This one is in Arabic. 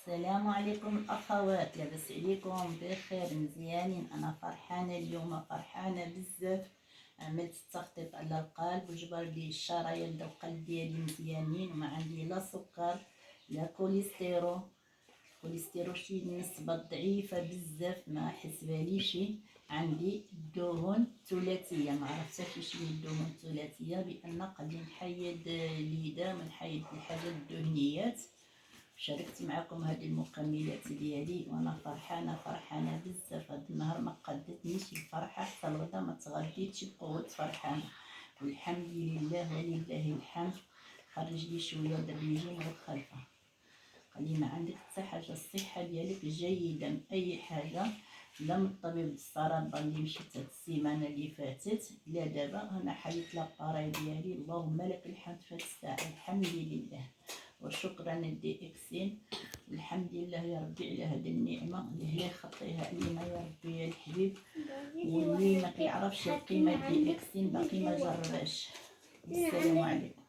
السلام عليكم الأخوات، لاباس عليكم؟ بخير مزيانين؟ أنا فرحانة اليوم، فرحانة بزاف. عملت التخطيط على القلب وجبر لي الشرايين ديال القلب ديالي مزيانين، وما عندي لا سكر لا كوليسترول. الكوليسترول شي نسبة ضعيفة بزاف، ما حسباليش. عندي الدهون الثلاثية، ما عرفت كيفاش هي الدهون الثلاثية، بأن قد نحيد ليدا ونحيد الحاجات الدهنيات. شاركت معكم هذه المكملات ديالي وانا فرحانه بزاف. هذا النهار ما قدتنيش الفرحه حتى الغدا، ما تغديتش بقوه فرحانه، والحمد لله ولله الحمد. خرج لي شويه د الرجيم والخلفه. قال لي ما عندك حتى حاجه، الصحه ديالك جيده من اي حاجه، لا من الطبيب السرطان اللي مشيت هاد السيمانه اللي فاتت، لا دابا انا حيت لاباري ديالي. اللهم لك الحمد في هاد الساعه، الحمد لله وشكرا لدي اكسين. الحمد لله يا ربي على هذه النعمه اللي هي خطيها علينا يا ربي يا الحبيب. واللي ما كيعرفش القيمه ديال اكسين باقي ما جرباش. السلام عليكم.